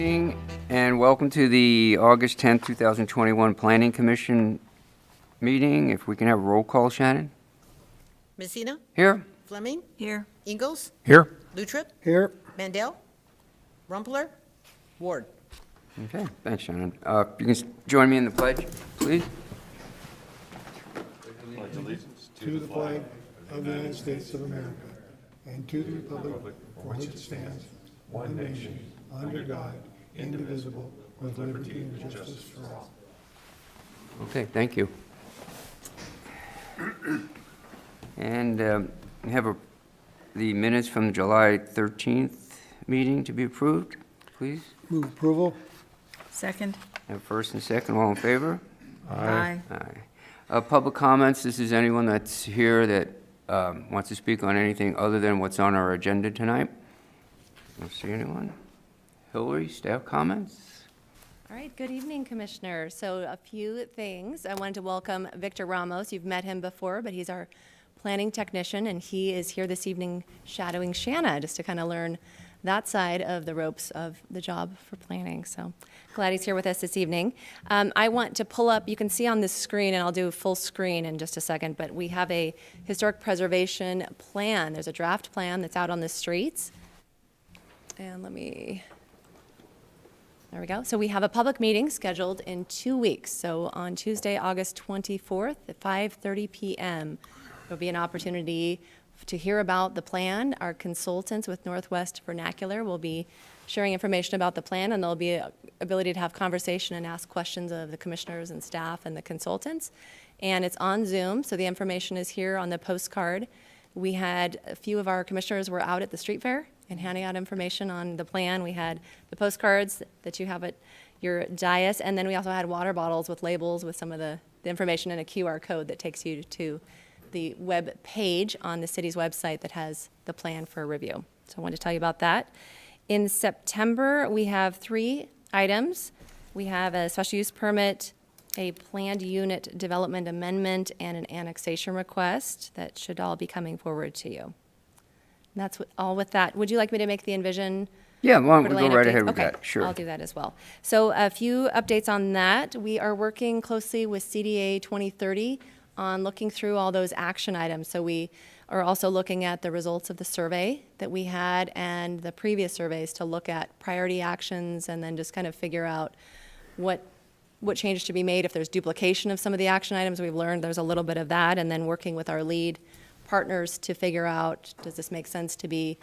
Evening and welcome to the August 10th, 2021 Planning Commission meeting. If we can have a roll call, Shannon? Messina? Here? Fleming? Here. Ingalls? Here. Lutrip? Here. Mandel? Rumpler? Ward? Okay, thanks, Shannon. You can join me in the pledge, please. To the flag of the United States of America and to the republic for which it stands, one nation, under God, indivisible, with liberty and justice for all. Okay, thank you. And we have the minutes from the July 13th meeting to be approved, please. Move approval. Second. Have first and second, all in favor? Aye. Aye. Public comments, this is anyone that's here that wants to speak on anything other than what's on our agenda tonight. Don't see anyone. Hillary, staff comments? All right, good evening, Commissioner. So a few things. I wanted to welcome Victor Ramos. You've met him before, but he's our planning technician, and he is here this evening shadowing Shanna just to kind of learn that side of the ropes of the job for planning. So glad he's here with us this evening. I want to pull up, you can see on this screen, and I'll do full screen in just a second, but we have a historic preservation plan. There's a draft plan that's out on the streets. And there we go. So we have a public meeting scheduled in 2 weeks. So on Tuesday, August 24th at 5:30 p.m. There'll be an opportunity to hear about the plan. Our consultants with Northwest Vernacular will be sharing information about the plan, and there'll be an ability to have conversation and ask questions of the commissioners and staff and the consultants. And it's on Zoom, so the information is here on the postcard. We had a few of our commissioners were out at the street fair and handing out information on the plan. We had the postcards that you have at your dais, and then we also had water bottles with labels with some of the information and a QR code that takes you to the web page on the city's website that has the plan for review. So I wanted to tell you about that. In September, we have 3 items. We have a special use permit, a planned unit development amendment, and an annexation request that should all be coming forward to you. And that's all with that. Would you like me to make the envision? Yeah, why don't we Coeur go d'Alene right updates? ahead with Okay, that, sure. I'll do that as well. So a few updates on that. We are working closely with CDA 2030 on looking through all those action items. So we are also looking at the results of the survey that we had and the previous surveys to look at priority actions and then just kind of figure out what changes to be made. If there's duplication of some of the action items, we've learned there's a little bit of that, and then working with our lead partners to figure out, does this make sense to be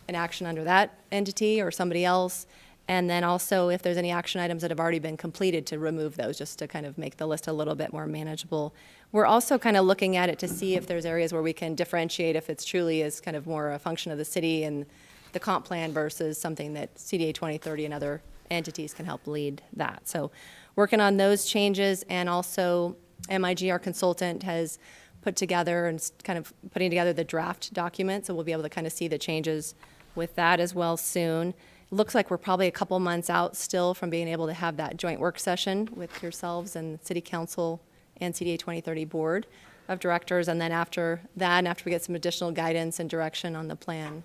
an action under that entity or somebody else? And then also if there's any action items that have already been completed, to remove those just to kind of make the list a little bit more manageable. We're also kind of looking at it to see if there's areas where we can differentiate if it's truly is kind of more a function of the city and the comp plan versus something that CDA 2030 and other entities can help lead that. So working on those changes, and also MIG, our consultant, has put together and kind of putting together the draft document, so we'll be able to kind of see the changes with that as well soon. It looks like we're probably a couple months out still from being able to have that joint work session with yourselves and City Council and CDA 2030 Board of Directors, and then after that, and after we get some additional guidance and direction on the plan,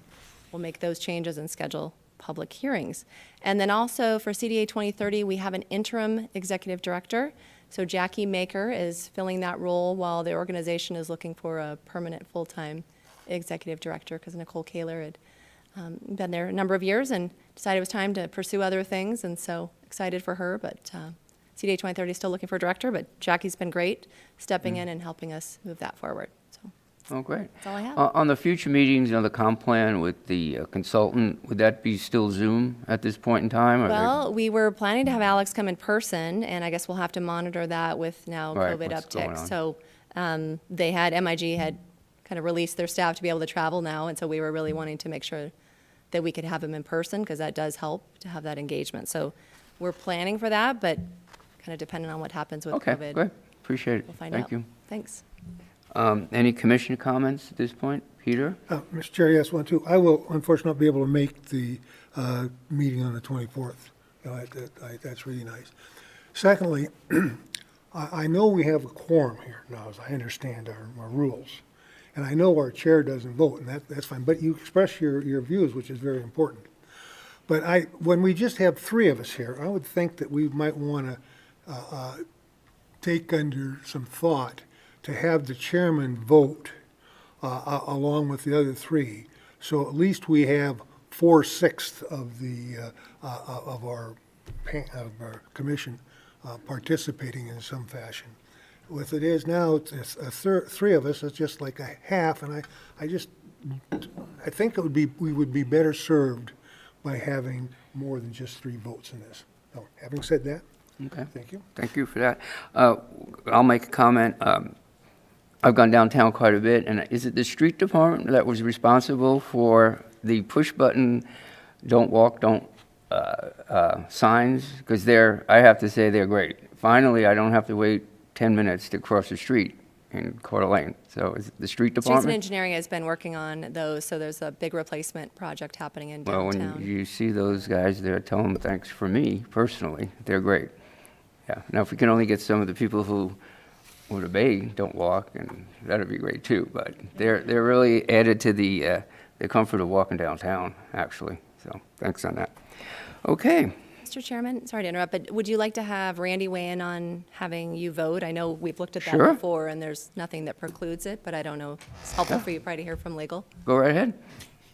we'll make those changes and schedule public hearings. And then also for CDA 2030, we have an interim executive director. So Jackie Maker is filling that role while the organization is looking for a permanent full-time executive director, because Nicole Kaler had been there a number of years and decided it was time to pursue other things, and so excited for her. But CDA 2030 is still looking for a director, but Jackie's been great stepping in and helping us move that forward. So Oh, great. that's all I have. On the future meetings, the comp plan with the consultant, would that be still Zoom at this point in time? Well, we were planning to have Alex come in person, and I guess we'll have to monitor that with now Right, COVID what's going uptick. on. So MIG had kind of released their staff to be able to travel now, and so we were really wanting to make sure that we could have them in person, because that does help to have that engagement. So we're planning for that, but kind of depending on what happens with COVID. Okay, great. Appreciate it. We'll find out. Thank you. Thanks. Any commissioner comments at this point? Peter? Mr. Chair, yes, one, too. I will unfortunately not be able to make the meeting on the 24th. That's really nice. Secondly, I know we have a quorum here now, as I understand our rules. And I know our chair doesn't vote, and that's fine. But you express your views, which is very important. But when we just have three of us here, I would think that we might want to take under some thought to have the chairman vote along with the other three. So at least we have 4/6 of the of our commission participating in some fashion. With it is now, it's three of us, it's just like a half, and I think we would be better served by having more than just three votes in this. So, having said that, Okay. thank you. Thank you for that. I'll make a comment. I've gone downtown quite a bit, and is it the street department that was responsible for the push-button, don't walk, don't signs? Because I have to say, they're great. Finally, I don't have to wait 10 minutes to cross the street in Coeur d'Alene. So is it the street Streets and department? Engineering has been working on those, so there's a big replacement project happening in Well, downtown. when you see those guys there, tell them thanks for me personally. They're great. Yeah. Now, if we can only get some of the people who would obey, don't walk, and that'd be great too. But they're really added to the comfort of walking downtown, actually. So thanks on that. Okay. Mr. Chairman, sorry to interrupt, but would you like to have Randy weigh in on having you vote? I know we've looked at that Sure. before, and there's nothing that precludes it, but I don't know. It's helpful for you probably to hear from legal. Go right ahead.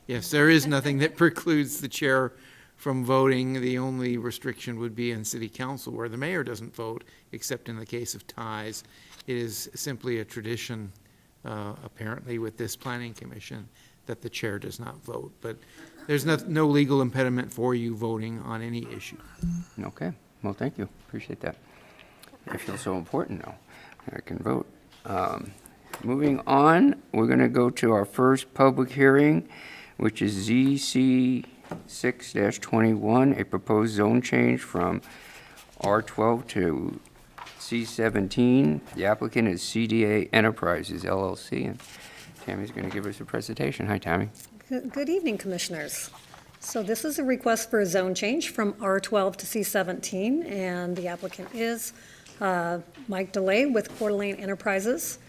Yes, there is nothing that precludes the chair from voting. The only restriction would be in city council, where the mayor doesn't vote, except in the case of ties. It is simply a tradition, apparently, with this planning commission, that the chair does not vote. But there's no legal impediment for you voting on any issue. Okay. Well, thank you. Appreciate that. I feel so important now. I can vote. Moving on, we're going to go to our first public hearing, which is ZC 6-21, a proposed zone change from R12 to C17. The applicant is CDA Enterprises LLC, and Tammy's going to give us a presentation. Hi, Tammy. Good evening, Commissioners. So this is a request for a zone change from R12 to C17, and the applicant is Mike DeLay with Coeur d'Alene Enterprises.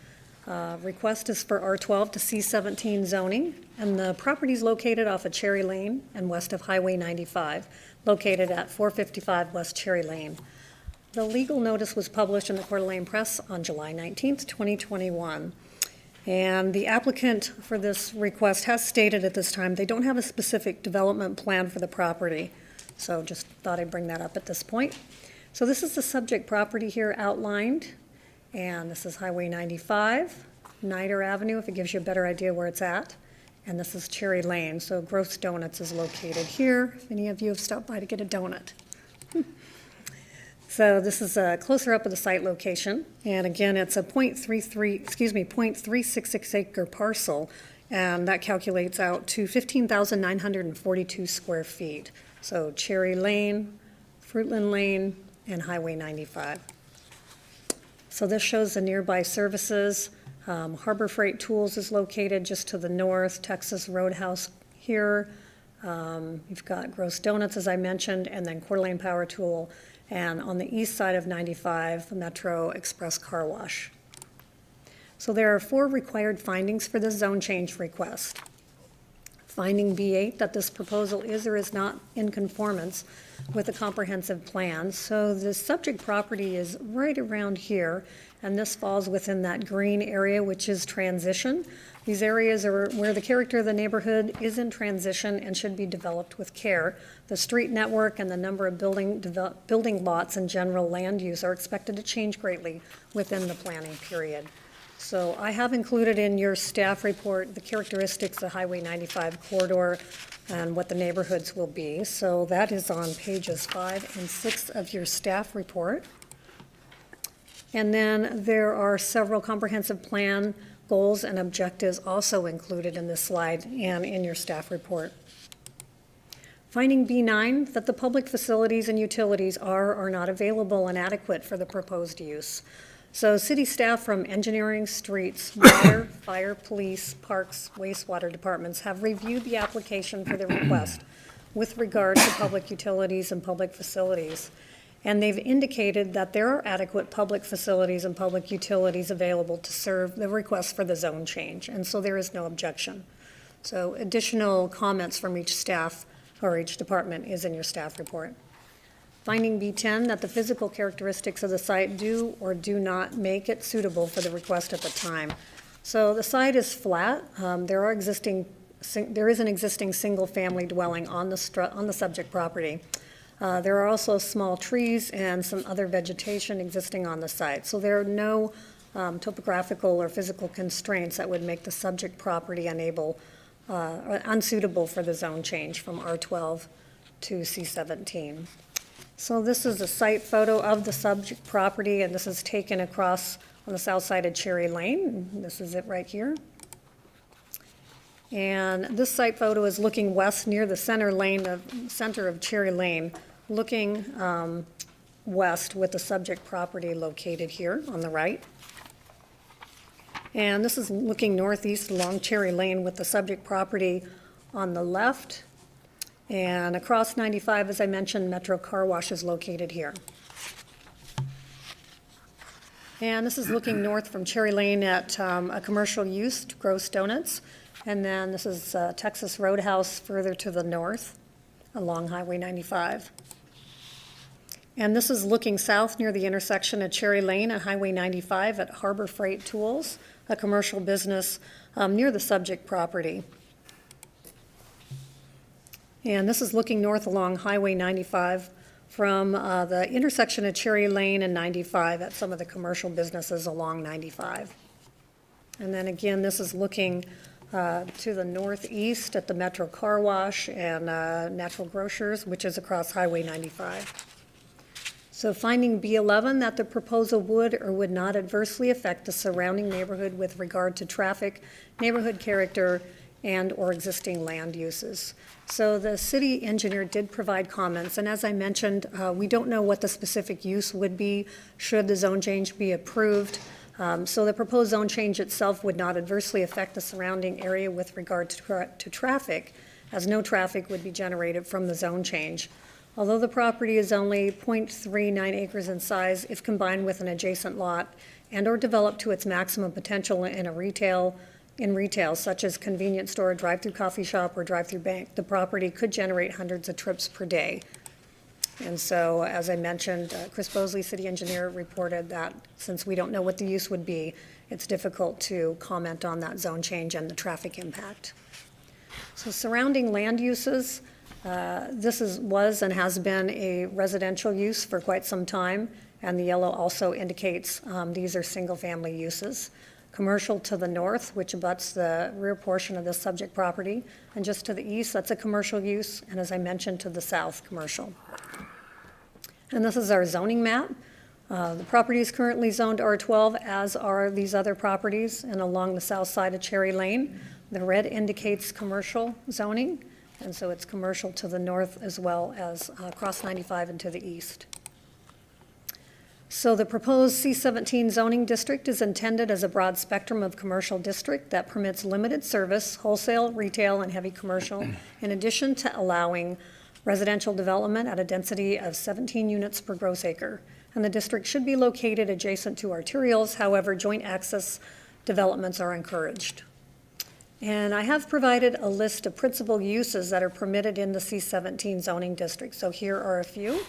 Request is for R12 to C17 zoning, and the property is located off of Cherry Lane and west of Highway 95, located at 455 West Cherry Lane. The legal notice was published in the Coeur d'Alene Press on July 19th, 2021. And the applicant for this request has stated at this time they don't have a specific development plan for the property. So just thought I'd bring that up at this point. So this is the subject property here outlined. And this is Highway 95, Nider Avenue, if it gives you a better idea where it's at. And this is Cherry Lane. So Gross Donuts is located here, if any of you have stopped by to get a donut. So this is a closer up of the site location, and again, it's a 0.366 acre parcel, and that calculates out to 15,942 square feet. So Cherry Lane, Fruitland Lane, and Highway 95. So this shows the nearby services. Harbor Freight Tools is located just to the north, Texas Roadhouse here. You've got Gross Donuts, as I mentioned, and then Coeur d'Alene Power Tool. And on the east side of 95, the Metro Express Car Wash. So there are 4 required findings for this zone change request. Finding B8, that this proposal is or is not in conformance with a comprehensive plan. So the subject property is right around here, and this falls within that green area, which is transition. These areas are where the character of the neighborhood is in transition and should be developed with care. The street network and the number of building lots and general land use are expected to change greatly within the planning period. So I have included in your staff report the characteristics of Highway 95 corridor and what the neighborhoods will be. So that is on pages 5 and 6 of your staff report. And then there are several comprehensive plan goals and objectives also included in this slide and in your staff report. Finding B9, that the public facilities and utilities are or not available and adequate for the proposed use. So city staff from engineering, streets, water, fire, police, parks, wastewater departments have reviewed the application for the request with regard to public utilities and public facilities. And they've indicated that there are adequate public facilities and public utilities available to serve the request for the zone change, and so there is no objection. So additional comments from each staff or each department is in your staff report. Finding B10, that the physical characteristics of the site do or do not make it suitable for the request at the time. So the site is flat. There is an existing single-family dwelling on the subject property. There are also small trees and some other vegetation existing on the site. So there are no topographical or physical constraints that would make the subject property unsuitable for the zone change from R12 to C17. So this is a site photo of the subject property, and this is taken across on the south side of Cherry Lane. This is it right here. And this site photo is looking west near the center of Cherry Lane, looking west with the subject property located here on the right. And this is looking northeast along Cherry Lane with the subject property on the left. And across 95, as I mentioned, Metro Car Wash is located here. And this is looking north from Cherry Lane at a commercial use, Gross Donuts. And then this is Texas Roadhouse further to the north along Highway 95. And this is looking south near the intersection of Cherry Lane and Highway 95 at Harbor Freight Tools, a commercial business near the subject property. And this is looking north along Highway 95 from the intersection of Cherry Lane and 95 at some of the commercial businesses along 95. And then again, this is looking to the northeast at the Metro Car Wash and Natural Grocers, which is across Highway 95. So finding B11, that the proposal would or would not adversely affect the surrounding neighborhood with regard to traffic, neighborhood character, and/or existing land uses. So the city engineer did provide comments, and as I mentioned, we don't know what the specific use would be should the zone change be approved. So the proposed zone change itself would not adversely affect the surrounding area with regard to traffic, as no traffic would be generated from the zone change. Although the property is only 0.39 acres in size, if combined with an adjacent lot and/or developed to its maximum potential in retail, such as convenience store, drive-through coffee shop, or drive-through bank, the property could generate hundreds of trips per day. And so, as I mentioned, Chris Bosley, city engineer, reported that since we don't know what the use would be, it's difficult to comment on that zone change and the traffic impact. So surrounding land uses, this was and has been a residential use for quite some time, and the yellow also indicates these are single-family uses. Commercial to the north, which abuts the rear portion of the subject property, and just to the east, that's a commercial use, and as I mentioned, to the south, commercial. And this is our zoning map. The property is currently zoned R12, as are these other properties, and along the south side of Cherry Lane. The red indicates commercial zoning, and so it's commercial to the north as well as across 95 and to the east. So the proposed C17 zoning district is intended as a broad spectrum of commercial district that permits limited service, wholesale, retail, and heavy commercial, in addition to allowing residential development at a density of 17 units per gross acre. And the district should be located adjacent to arterials. However, joint access developments are encouraged. And I have provided a list of principal uses that are permitted in the C17 zoning district. So here are a few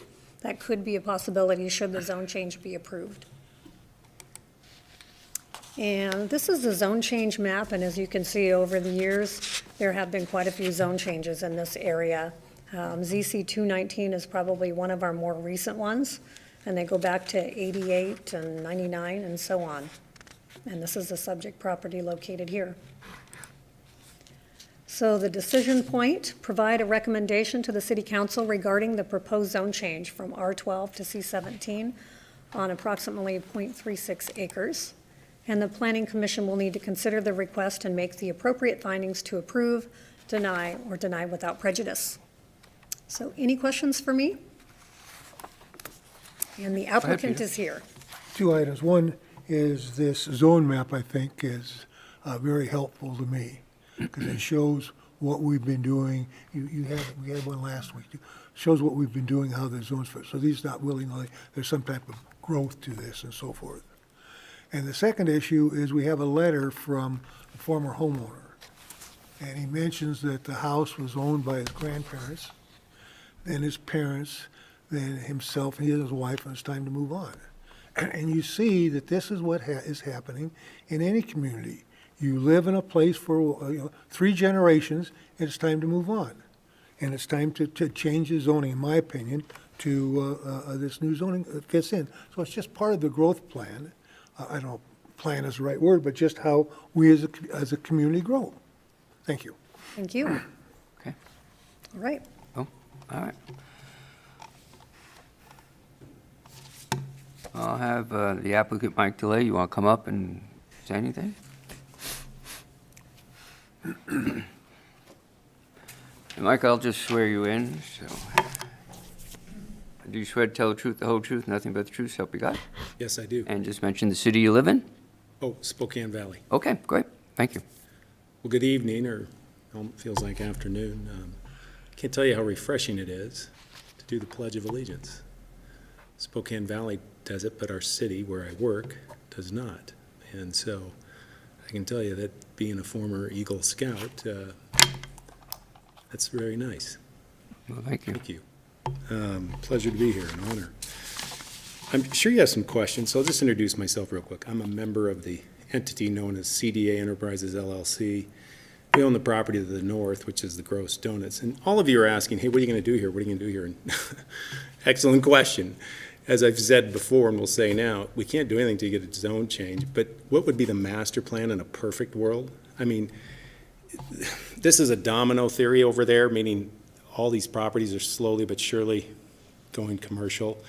that could be a possibility should the zone change be approved. And this is the zone change map, and as you can see over the years, there have been quite a few zone changes in this area. ZC 219 is probably one of our more recent ones, and they go back to 88 and 99 and so on. And this is the subject property located here. So the decision point, provide a recommendation to the City Council regarding the proposed zone change from R12 to C17 on approximately 0.36 acres. And the Planning Commission will need to consider the request and make the appropriate findings to approve, deny, or deny without prejudice. So any questions for me? And the applicant is here. Two items. One is this zone map, I think, is very helpful to me because it shows what we've been doing. We had one last week. Shows what we've been doing, how the zones fit. So these not willy-nilly, there's some type of growth to this and so forth. And the second issue is we have a letter from a former homeowner. And he mentions that the house was owned by his grandparents, then his parents, then himself, he and his wife, and it's time to move on. And you see that this is what is happening in any community. You live in a place for 3 generations, and it's time to move on. And it's time to change the zoning, in my opinion, to this new zoning that fits in. So it's just part of the growth plan. I don't know, plan is the right word, but just how we as a community grow. Thank you. Thank you. Okay. All right. Oh, all right. I'll have the applicant, Mike DeLay. You want to come up and say anything? And Mike, I'll just swear you in, so. Do you swear to tell the truth, the whole truth, nothing but the truth, so help you God? Yes, I do. And just mention the city you live in? Oh, Spokane Valley. Okay, great. Thank you. Well, good evening, or feels like afternoon. Can't tell you how refreshing it is to do the Pledge of Allegiance. Spokane Valley does it, but our city, where I work, does not. And so I can tell you that being a former Eagle Scout, that's very nice. Well, thank you. Thank you. Pleasure to be here, an honor. I'm sure you have some questions, so I'll just introduce myself real quick. I'm a member of the entity known as CDA Enterprises LLC. We own the property to the north, which is the Gross Donuts. And all of you are asking, hey, what are you going to do here? What are you going to do here? And excellent question. As I've said before and will say now, we can't do anything to get a zone change, but what would be the master plan in a perfect world? I mean, this is a domino theory over there, meaning all these properties are slowly but surely going commercial.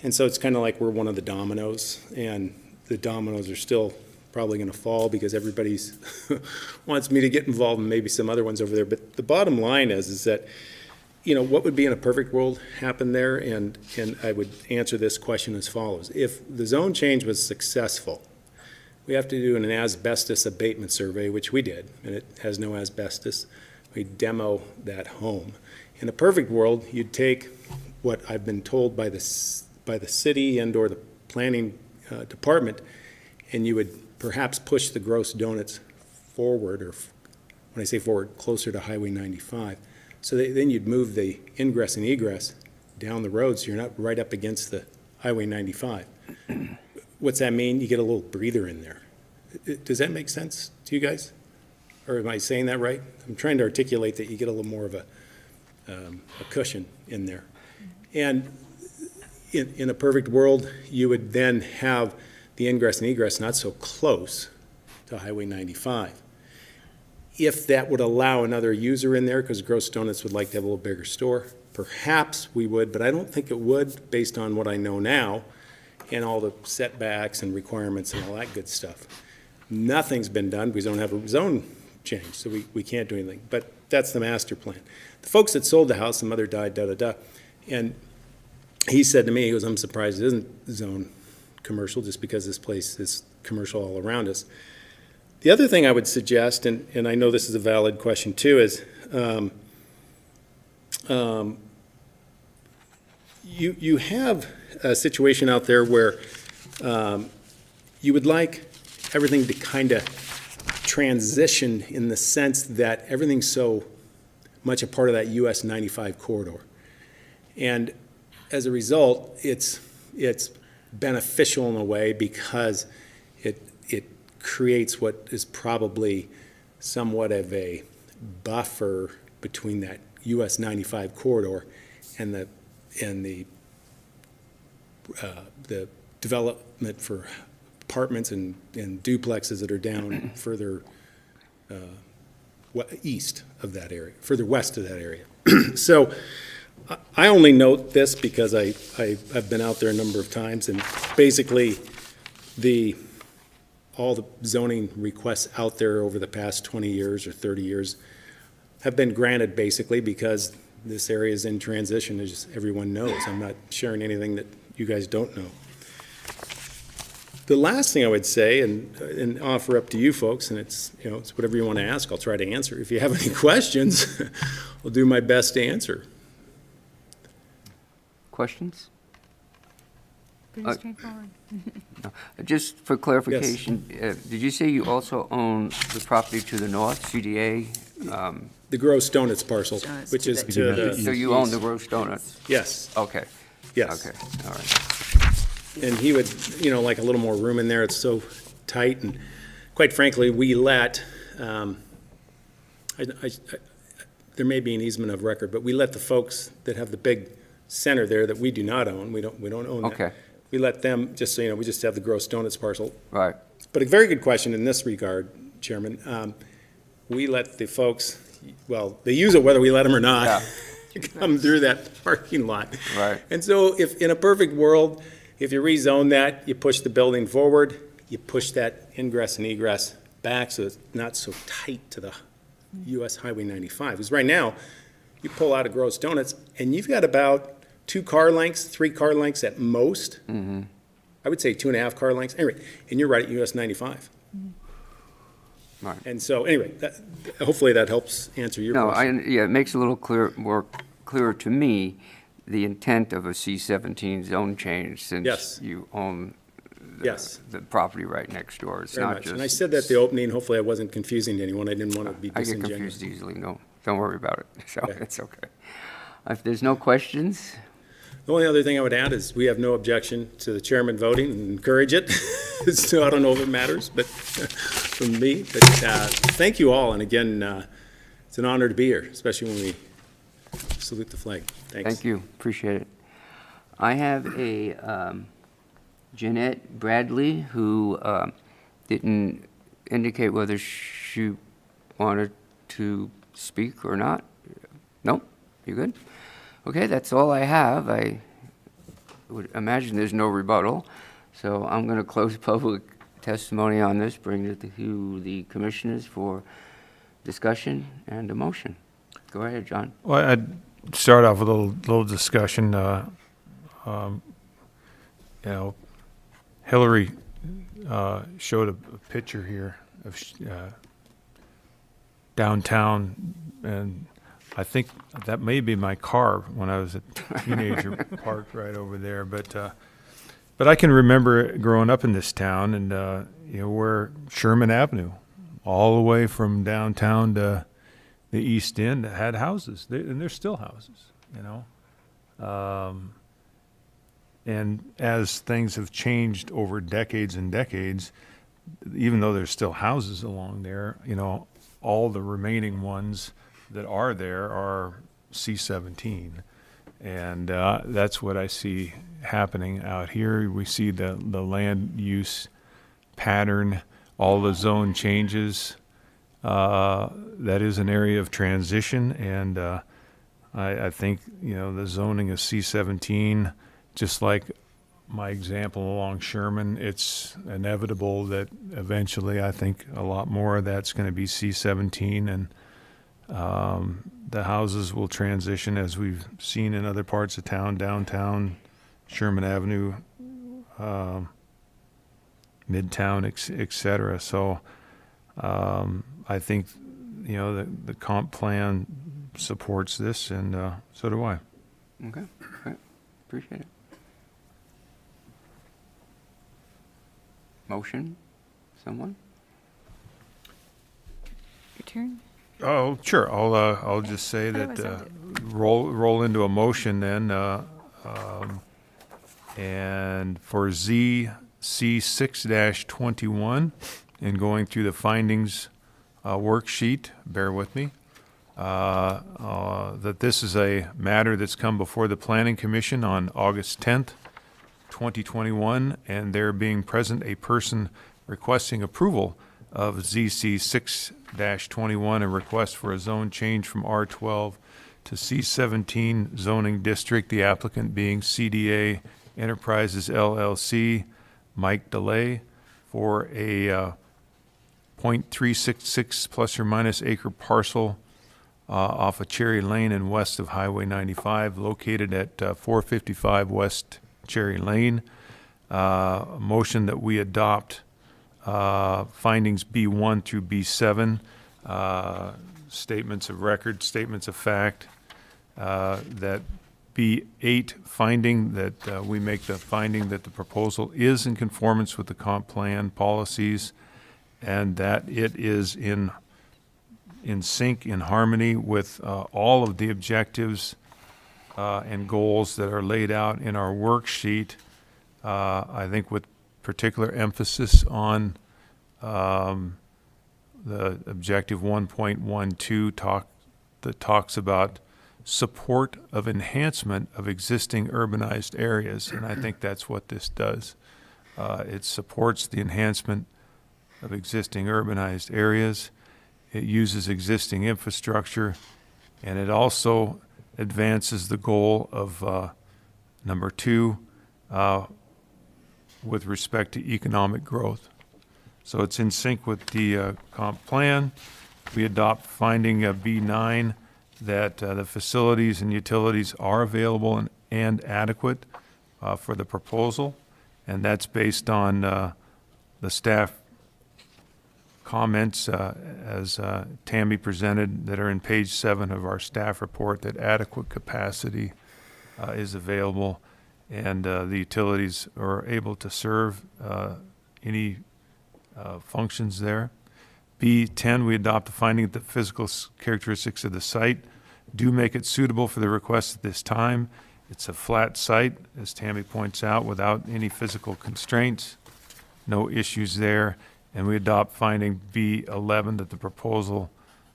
And so it's kind of like we're one of the dominoes, and the dominoes are still probably going to fall because everybody's wants me to get involved and maybe some other ones over there. But the bottom line is that, what would be in a perfect world happen there? And I would answer this question as follows. If the zone change was successful, we have to do an asbestos abatement survey, which we did, and it has no asbestos. We demo that home. In a perfect world, you'd take what I've been told by the city and or the planning department, and you would perhaps push the Gross Donuts forward, or when I say forward, closer to Highway 95. So then you'd move the ingress and egress down the road so you're not right up against the Highway 95. What's that mean? You get a little breather in there. Does that make sense to you guys? Or am I saying that right? I'm trying to articulate that you get a little more of a cushion in there. And in a perfect world, you would then have the ingress and egress not so close to Highway 95. If that would allow another user in there, because Gross Donuts would like to have a little bigger store, perhaps we would, but I don't think it would based on what I know now and all the setbacks and requirements and all that good stuff. Nothing's been done. We don't have a zone change, so we can't do anything. But that's the master plan. The folks that sold the house, the mother died, and he said to me, he goes, I'm surprised it isn't zone commercial just because this place is commercial all around us. The other thing I would suggest, and I know this is a valid question too, is you have a situation out there where you would like everything to kind of transition in the sense that everything's so much a part of that US 95 corridor. And as a result, it's beneficial in a way because it creates what is probably somewhat of a buffer between that US 95 corridor and the development for apartments and duplexes that are down further east of that area, further west of that area. So I only note this because I've been out there a number of times, and basically all the zoning requests out there over the past 20 years or 30 years have been granted basically because this area is in transition, as everyone knows. I'm not sharing anything that you guys don't know. The last thing I would say and offer up to you folks, and it's whatever you want to ask, I'll try to answer. If you have any questions, I'll do my best to answer. Questions? Pretty straightforward. Just for clarification, did you say you also own the property to the north, CDA? The Gross Donuts parcel, Donuts which to is the to the. So you own the Gross Donuts? Yes, Okay, yes. okay, all right. And he would, like a little more room in there. It's so tight. And quite frankly, we let, there may be an easement of record, but we let the folks that have the big center there that we do not own, we don't own that. Okay. We let them, just so you know, we just have the Gross Donuts parcel. Right, But a very good question in this regard, Chairman. We let the folks, well, they use it whether we let them or not, come through that parking lot. right. And so if, in a perfect world, if you rezone that, you push the building forward, you push that ingress and egress back so it's not so tight to the US Highway 95. Because right now, you pull out of Gross Donuts, and you've got about 2 car lengths, 3 car lengths at most. I would say 2.5 car lengths. Anyway, and you're right at US 95. Right. And so, anyway, hopefully that helps answer your No, question. yeah, it makes a little more clearer to me the intent of a C-17 zone change, since Yes. you own Yes, the property right next door. It's very not much. just. And I said that at the opening, hopefully I wasn't confusing to anyone. I didn't want to be I get disingenuous. confused easily, no, don't worry about it, so Okay. it's okay. If there's no questions, The only other thing I would add is we have no objection to the chairman voting and encourage it. So I don't know if it matters, but from me, but thank you all. And again, it's an honor to be here, especially when we salute the flag. Thanks. thank you, appreciate it. I have a Jeanette Bradley who didn't indicate whether she wanted to speak or not. Nope, you good? Okay, that's all I have. I would imagine there's no rebuttal, so I'm going to close public testimony on this, bring it to the commissioners for discussion and a motion. Go ahead, John. Well, I'd start off with a little discussion. Hillary showed a picture here of downtown, and I think that may be my car when I was a teenager, parked right over there. But I can remember growing up in this town, and where Sherman Avenue, all the way from downtown to the East End, had houses, and there's still houses, And as things have changed over decades and decades, even though there's still houses along there, all the remaining ones that are there are C-17. And that's what I see happening out here. We see the land use pattern, all the zone changes. That is an area of transition, and I think, the zoning of C-17, just like my example along Sherman, it's inevitable that eventually I think a lot more of that's going to be C-17, and the houses will transition as we've seen in other parts of town, downtown, Sherman Avenue, Midtown, et cetera. So I think, the comp plan supports this, and so do I. Okay, great, appreciate it. Motion, someone? Your turn? Oh, sure. I'll just say Otherwise that, I'll do roll into a motion then, and for ZC 6-21, and going through the findings worksheet, bear with me, that this is a matter that's come before the Planning Commission on August 10th, 2021, and there being present a person requesting approval of ZC 6-21, a request for a zone change from R12 to C17 zoning district, the applicant being CDA Enterprises LLC, Mike DeLay, for a .366 plus or minus acre parcel off of Cherry Lane and west of Highway 95, located at 455 West Cherry Lane. Motion that we adopt findings B1 through B7, statements of record, statements of fact, that B8, finding that, we make the finding that the proposal is in conformance with the comp plan policies and that it is in sync, in harmony with all of the objectives and goals that are laid out in our worksheet. I think with particular emphasis on the objective 1.12 that talks about support of enhancement of existing urbanized areas, and I think that's what this does. It supports the enhancement of existing urbanized areas. It uses existing infrastructure, and it also advances the goal of number 2 with respect to economic growth. So it's in sync with the comp plan. We adopt finding B9 that the facilities and utilities are available and adequate for the proposal, and that's based on the staff comments as Tammy presented that are in page 7 of our staff report, that adequate capacity is available and the utilities are able to serve any functions there. B10, we adopt the finding that the physical characteristics of the site do make it suitable for the request at this time. It's a flat site, as Tammy points out, without any physical constraints, no issues there. And we adopt finding B11 that the proposal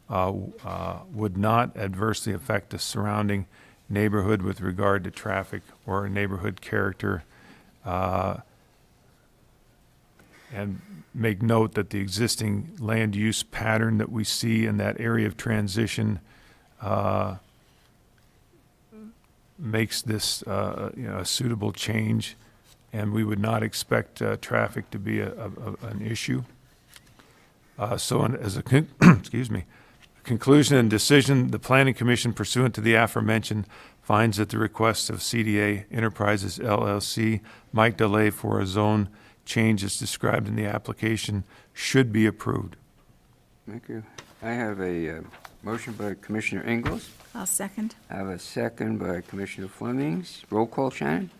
would not adversely affect the surrounding neighborhood with regard to traffic or neighborhood character. And make note that the existing land use pattern that we see in that area of transition makes this a suitable change, and we would not expect traffic to be an issue. So as a excuse me, conclusion and decision, the Planning Commission pursuant to the aforementioned finds that the request of CDA Enterprises LLC, Mike Delay, for a zone change as described in the application should be approved. Thank you. I have a motion by Commissioner Ingles. I'll second. I have a second by Commissioner Flemings. Roll call, Shannon?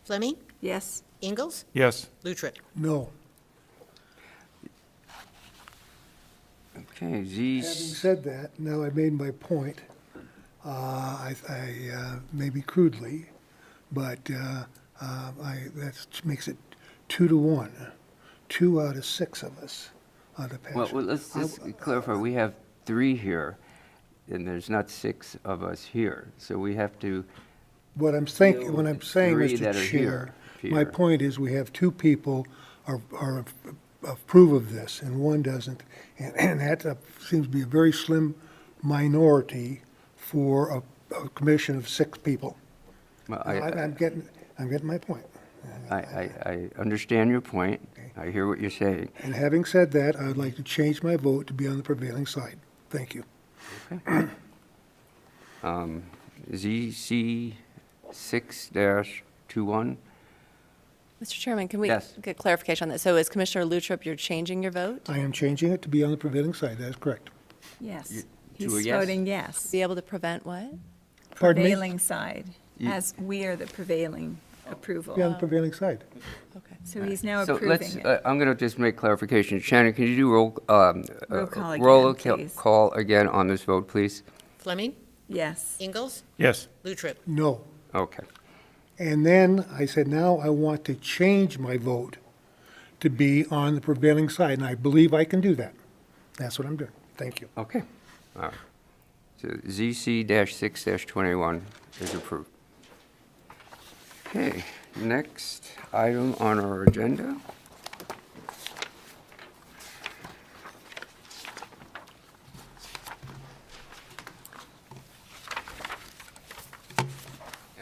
Fleming, Yes. Ingalls, Yes. Lutrip. No. Okay, Having said that, now I've made my point, maybe crudely, but that makes it 2-1. 2 out of 6 of us are the well, passion. let's just clarify. We have 3 here, and there's not 6 of us here. So we have to, What I'm saying, it's 3 that Mr. are Chair, here. my point is we have 2 people approve of this and 1 doesn't. And that seems to be a very slim minority for a commission of 6 people. well, I'm getting my point. I understand your point. I hear what you're saying. And having said that, I would like to change my vote to be on the prevailing side. Thank you. ZC 6-21. Mr. Chairman, can we Yes. get clarification on that? So is Commissioner Lutrip, you're changing your vote? I am changing it to be on the prevailing side. That is correct. Yes. To a He's yes? voting yes. Be able to prevent what? Pardon me? Prevailing side, as we are the prevailing approval. Be on the prevailing side. Okay. So he's now So let's, approving it. I'm going to just make clarification. Shannon, can you do Roll call again, roll please. call again on this vote, please? Fleming, Yes. Ingalls, Yes. Lutrip. No. Okay. And then I said, now I want to change my vote to be on the prevailing side, and I believe I can do that. That's what I'm doing. Thank you. Okay. All right. So ZC-6-21 is approved. Okay, next item on our agenda.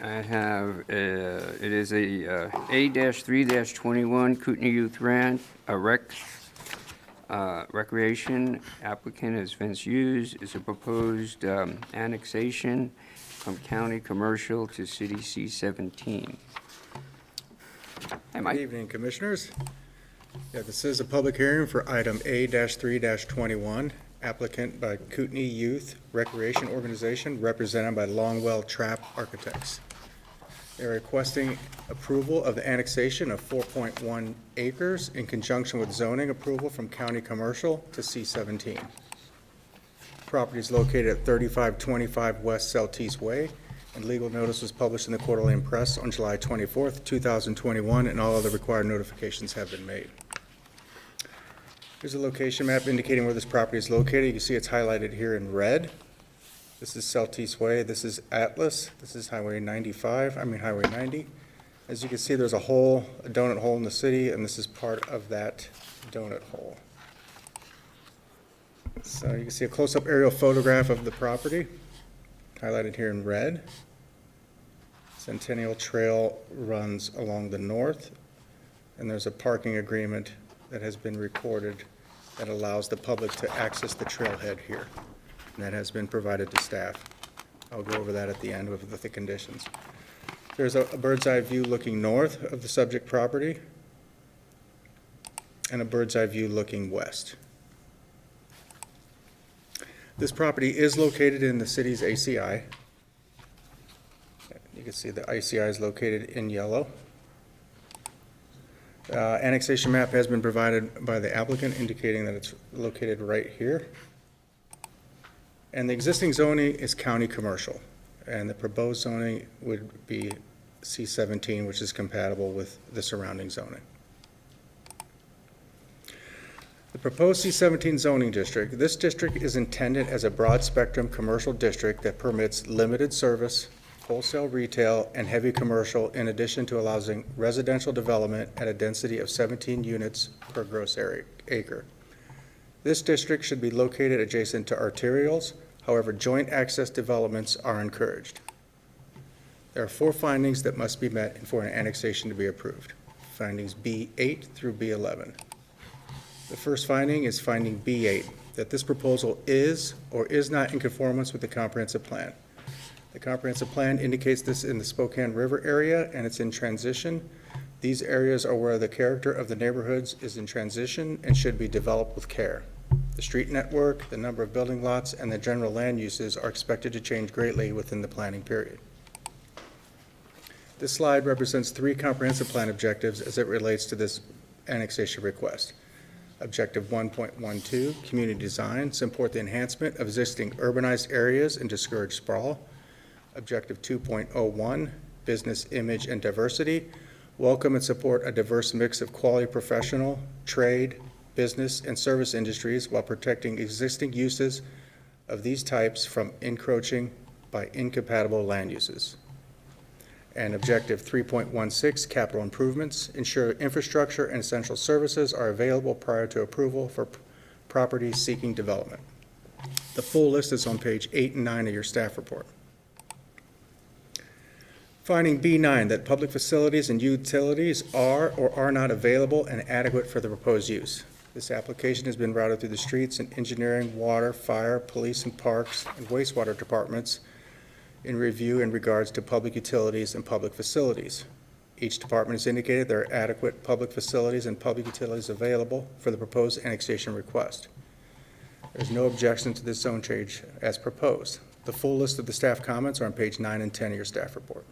I have, it is a A-3-21 Kootenai Youth Ranch, a recreation applicant is Vince Hughes, is a proposed annexation from county commercial to city C-17. Hey, Good Mike. evening, Commissioners. Yeah, this is a public hearing for item A-3-21. applicant by Kootenai Youth Recreation Organization, represented by Longwell Trapp Architects. They're requesting approval of the annexation of 4.1 acres in conjunction with zoning approval from county commercial to C-17. Property is located at 3525 West Celtice Way, and legal notice was published in the Quarterly and Press on July 24th, 2021, and all other required notifications have been made. Here's a location map indicating where this property is located. You can see it's highlighted here in red. This is Celtice Way, this is Atlas, this is Highway 90. As you can see, there's a donut hole in the city, and this is part of that donut hole. So you can see a close-up aerial photograph of the property, highlighted here in red. Centennial Trail runs along the north, and there's a parking agreement that has been recorded that allows the public to access the trailhead here. And that has been provided to staff. I'll go over that at the end with the conditions. There's a bird's eye view looking north of the subject property and a bird's eye view looking west. This property is located in the city's ACI. You can see the ACI is located in yellow. Annexation map has been provided by the applicant indicating that it's located right here. And the existing zoning is county commercial, and the proposed zoning would be C-17, which is compatible with the surrounding zoning. The proposed C-17 zoning district, this district is intended as a broad spectrum commercial district that permits limited service, wholesale retail, and heavy commercial, in addition to allowing residential development at a density of 17 units per gross acre. This district should be located adjacent to arterials. However, joint access developments are encouraged. There are 4 findings that must be met for an annexation to be approved. Findings B8 through B11. The first finding is finding B8, that this proposal is or is not in conformance with the comprehensive plan. The comprehensive plan indicates this in the Spokane River area, and it's in transition. These areas are where the character of the neighborhoods is in transition and should be developed with care. The street network, the number of building lots, and the general land uses are expected to change greatly within the planning period. This slide represents 3 comprehensive plan objectives as it relates to this annexation request. Objective 1.12, community design, support the enhancement of existing urbanized areas and discourage sprawl. Objective 2.01, business image and diversity, welcome and support a diverse mix of quality professional, trade, business, and service industries while protecting existing uses of these types from encroaching by incompatible land uses. And objective 3.16, capital improvements, ensure infrastructure and essential services are available prior to approval for properties seeking development. The full list is on page 8 and 9 of your staff report. Finding B9, that public facilities and utilities are or are not available and adequate for the proposed use. This application has been routed through the streets and engineering, water, fire, police and parks, and wastewater departments in review in regards to public utilities and public facilities. Each department has indicated there are adequate public facilities and public utilities available for the proposed annexation request. There's no objection to this zone change as proposed. The full list of the staff comments are on page 9 and 10 of your staff report.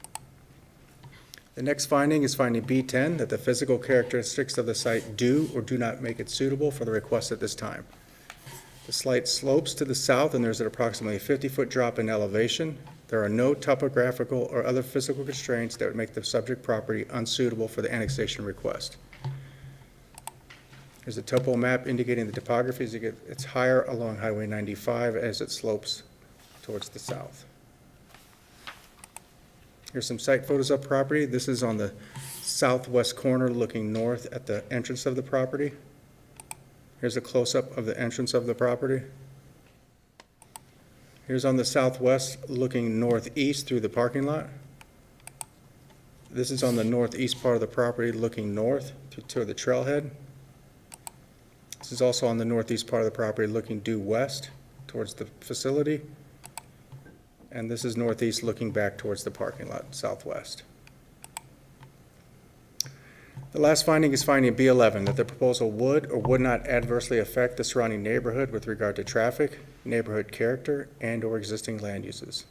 The next finding is finding B10, that the physical characteristics of the site do or do not make it suitable for the request at this time. The site slopes to the south, and there's an approximately 50-foot drop in elevation. There are no topographical or other physical constraints that would make the subject property unsuitable for the annexation request. There's a topo map indicating the topography as you get, it's higher along Highway 95 as it slopes towards the south. Here's some site photos of property. This is on the southwest corner looking north at the entrance of the property. Here's a close-up of the entrance of the property. Here's on the southwest looking northeast through the parking lot. This is on the northeast part of the property looking north to the trailhead. This is also on the northeast part of the property looking due west towards the facility. And this is northeast looking back towards the parking lot, southwest. The last finding is finding B11, that the proposal would or would not adversely affect the surrounding neighborhood with regard to traffic, neighborhood character, and/or existing land uses.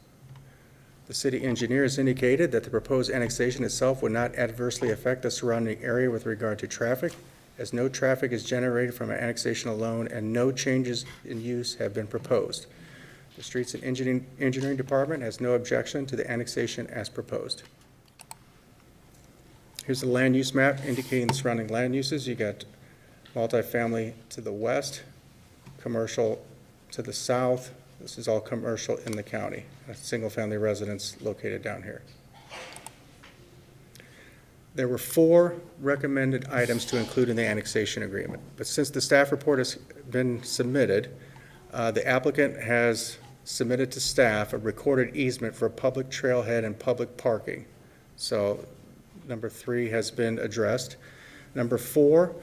The city engineer has indicated that the proposed annexation itself would not adversely affect the surrounding area with regard to traffic, as no traffic is generated from an annexation alone and no changes in use have been proposed. The Streets and Engineering Department has no objection to the annexation as proposed. Here's the land use map indicating the surrounding land uses. You got multifamily to the west, commercial to the south. This is all commercial in the county, a single-family residence located down here. There were 4 recommended items to include in the annexation agreement, but since the staff report has been submitted, the applicant has submitted to staff a recorded easement for a public trailhead and public parking. So number 3 has been addressed. Number 4,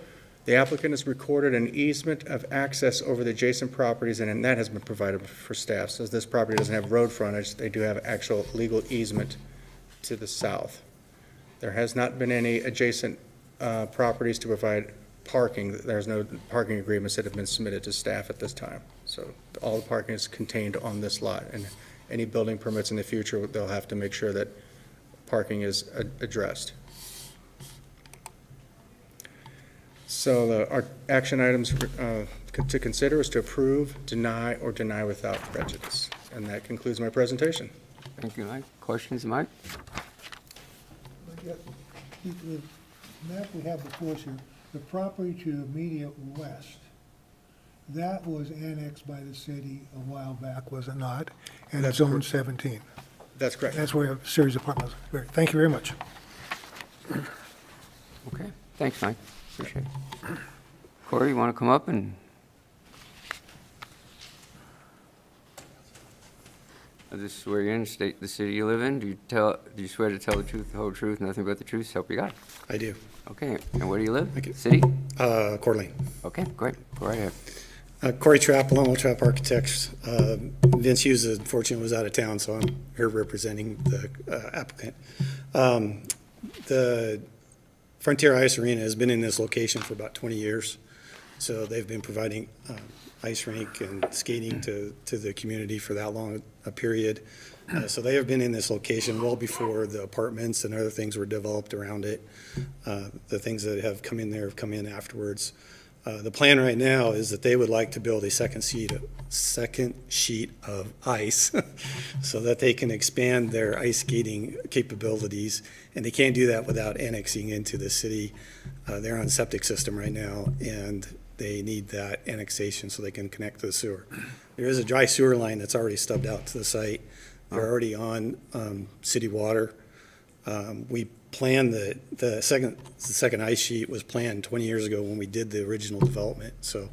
the applicant has recorded an easement of access over the adjacent properties, and that has been provided for staff. So this property doesn't have road frontage, they do have actual legal easement to the south. There has not been any adjacent properties to provide parking. There's no parking agreements that have been submitted to staff at this time. So all the parking is contained on this lot, and any building permits in the future, they'll have to make sure that parking is addressed. So our action items to consider is to approve, deny, or deny without prejudice. And that concludes my presentation. Thank you, Mike. Questions, Mike? The map we have before us here, the property to the immediate west, that was annexed by the city a while back, was it not? And it's zone 17. That's correct. That's where we have a series of apartments. Great. Thank you very much. Okay, thanks, Mike. Appreciate it. Corey, you want to come up and? I'll just swear you in, state the city you live in. Do you swear to tell the truth, the whole truth, nothing but the truth, so help you God? I do. Okay, and where do you live? Thank you. City? Coeur d'Alene. Okay, great. Go right ahead. Corey Trapp, Lone Trapp Architects. Vince Hughes, unfortunately, was out of town, so I'm here representing the applicant. The Frontier Ice Arena has been in this location for about 20 years. So they've been providing ice rink and skating to the community for that long a period. So they have been in this location well before the apartments and other things were developed around it. The things that have come in there have come in afterwards. The plan right now is that they would like to build a second sheet of ice so that they can expand their ice skating capabilities. And they can't do that without annexing into the city. They're on septic system right now, and they need that annexation so they can connect to the sewer. There is a dry sewer line that's already stubbed out to the site. They're already on city water. We planned the second ice sheet was planned 20 years ago when we did the original development. So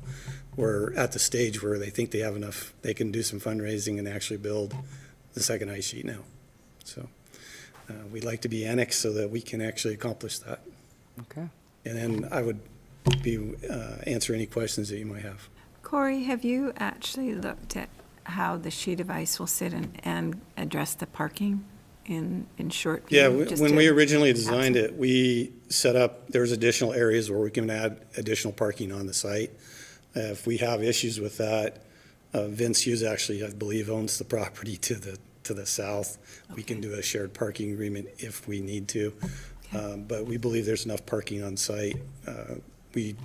we're at the stage where they think they have enough, they can do some fundraising and actually build the second ice sheet now. So we'd like to be annexed so that we can actually accomplish that. Okay. And then I would answer any questions that you might have. Corey, have you actually looked at how the sheet of ice will sit and address the parking in short view? Yeah, just when to- we originally designed it, we set up, there's additional areas where we can add additional parking on the site. If we have issues with that, Vince Hughes actually, I believe, owns the property to the south. We can do a shared parking agreement if we need to. But we believe there's enough parking on site. We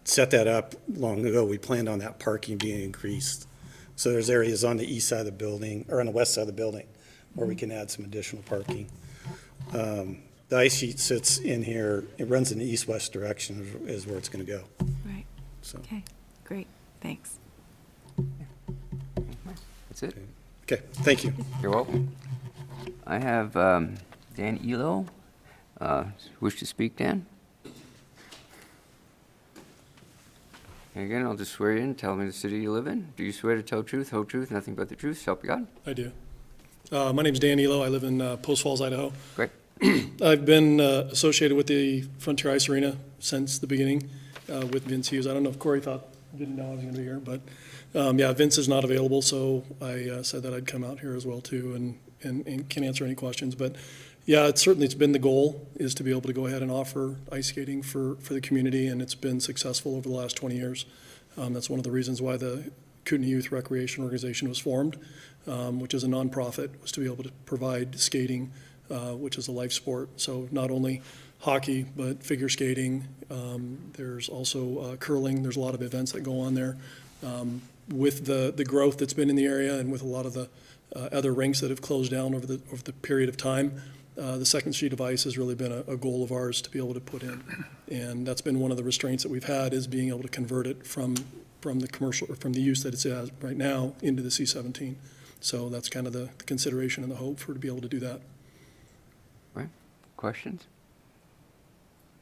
set that up long ago. We planned on that parking being increased. So there's areas on the east side of the building, or on the west side of the building, where we can add some additional parking. The ice sheet sits in here, it runs in the east-west direction is where it's gonna go, Right, so. okay, great, thanks. That's it. Okay, thank you. You're welcome. I have Dan Elo. Wish to speak, Dan? And again, I'll just swear you in, tell me the city you live in. Do you swear to tell the truth, whole truth, nothing but the truth, so help you God? I do. My name's Dan Elo. I live in Post Falls, Idaho. Great. I've been associated with the Frontier Ice Arena since the beginning with Vince Hughes. I don't know if Corey didn't know I was going to be here, but yeah, Vince is not available, so I said that I'd come out here as well too and can answer any questions. But Yeah, it's been the goal, is to be able to go ahead and offer ice skating for the community, and it's been successful over the last 20 years. That's one of the reasons why the Kootenai Youth Recreation Organization was formed, which is a nonprofit, was to be able to provide skating, which is a life sport. So not only hockey, but figure skating. There's also curling. There's a lot of events that go on there. With the growth that's been in the area and with a lot of the other rinks that have closed down over the period of time, the second sheet of ice has really been a goal of ours to be able to put in. And that's been one of the restraints that we've had, is being able to convert it from the commercial, or from the use that it's at right now into the C-17. So that's kind of the consideration and the hope for to be able to do that. Right. Questions?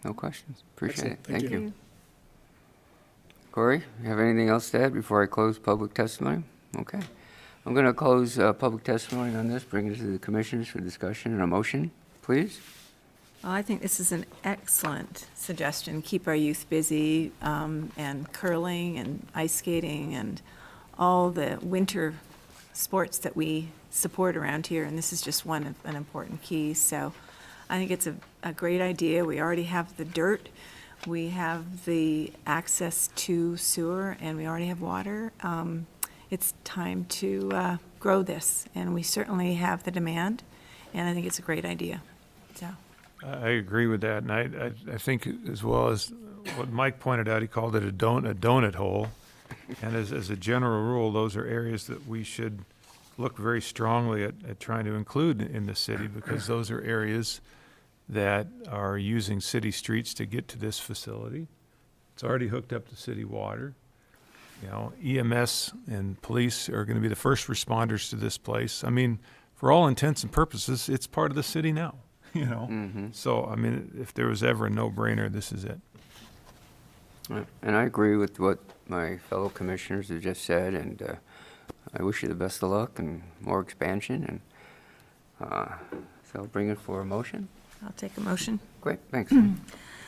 No questions. Appreciate it. Excellent. Thank Thank you. Corey, you have anything else to add before I close public testimony? Okay. I'm going to close public testimony on this, bring it to the commissioners for discussion and a motion, please. Well, I think this is an excellent suggestion. Keep our youth busy, and curling and ice skating and all the winter sports that we support around here, and this is just one of an important key. So I think it's a great idea. We already have the dirt, we have the access to sewer, and we already have water. It's time to grow this, and we certainly have the demand, and I think it's a great idea. So. I agree with that, and I think as well as what Mike pointed out, he called it a donut hole. And as a general rule, those are areas that we should look very strongly at trying to include in the city, because those are areas that are using city streets to get to this facility. It's already hooked up to city water. You know, EMS and police are going to be the first responders to this place. I mean, for all intents and purposes, it's part of the city now, you know? So, I mean, if there was ever a no-brainer, this is it. Right. And I agree with what my fellow commissioners have just said, and I wish you the best of luck and more expansion. And so I'll bring it for a motion. I'll take a motion. Great, thanks.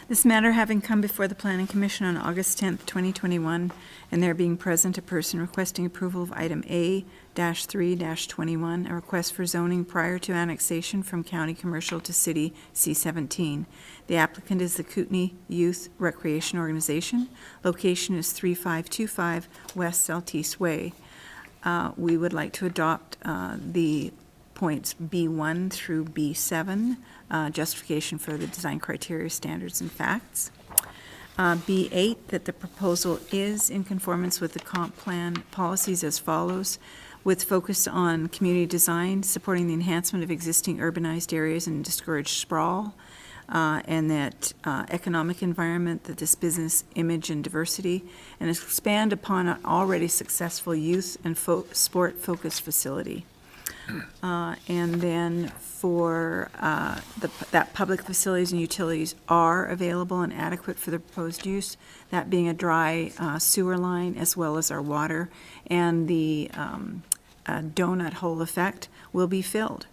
This matter having come before the Planning Commission on August 10th, 2021, and there being present a person requesting approval of item A-3-21, a request for zoning prior to annexation from county commercial to city C-17. The applicant is the Kootenai Youth Recreation Organization. Location is 3525 West Saltese Way. We would like to adopt the points B1 through B7, justification for the design criteria, standards, and facts. B8, that the proposal is in conformance with the comp plan policies as follows, with focus on community design, supporting the enhancement of existing urbanized areas and discourage sprawl, and that economic environment, that this business image and diversity, and expand upon an already successful youth and sport-focused facility. And then for that public facilities and utilities are available and adequate for the proposed use, that being a dry sewer line as well as our water, and the donut hole effect will be filled.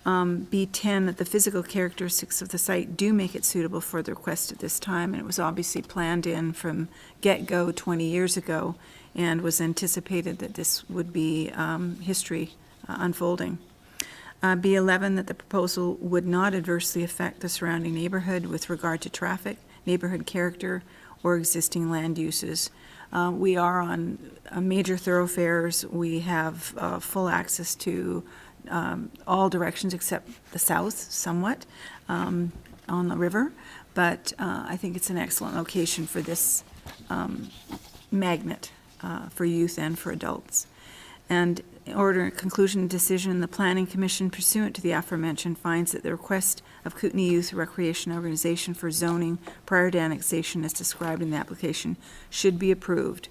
B10, that the physical characteristics of the site do make it suitable for the request at this time, and it was obviously planned in from get-go 20 years ago, and was anticipated that this would be history unfolding. B11, that the proposal would not adversely affect the surrounding neighborhood with regard to traffic, neighborhood character, or existing land uses. We are on major thoroughfares. We have full access to all directions except the south somewhat on the river, but I think it's an excellent location for this magnet for youth and for adults. And in order, conclusion, decision, the Planning Commission pursuant to the aforementioned finds that the request of Kootenai Youth Recreation Organization for zoning prior to annexation as described in the application should be approved,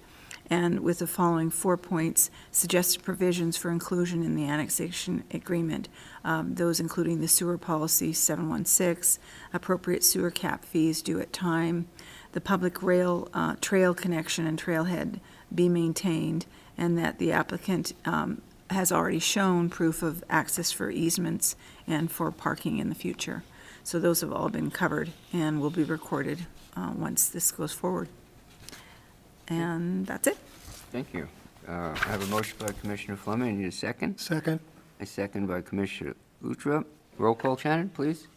and with the following 4 points, suggested provisions for inclusion in the annexation agreement, those including the sewer policy 716, appropriate sewer cap fees due at time, the public rail trail connection and trailhead be maintained, and that the applicant has already shown proof of access for easements and for parking in the future. So those have all been covered and will be recorded once this goes forward. And that's it. Thank you. I have a motion by Commissioner Fleming. I need a second. Second. A second by Commissioner Utrup. Roll call, Shannon, please.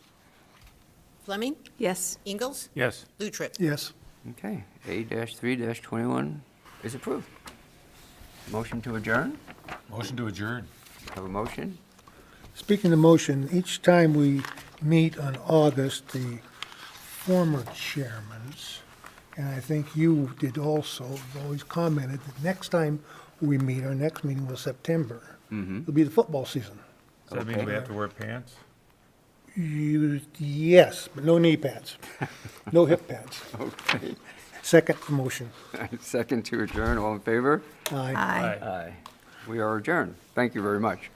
Fleming, Yes. Ingalls, Yes. Lutrip. Yes. Okay, A-3-21 is approved. Motion to adjourn? Motion to adjourn. Have a motion? Speaking of motion, each time we meet on August, the former chairmans, and I think you did also, have always commented that next time we meet, our next meeting was September. It'll be the football season. Does that mean we have to wear pants? Yes, but no knee pads, no hip pads. Okay. Second motion. Second to adjourn, all in favor? Aye. Aye. Aye. We are adjourned. Thank you very much.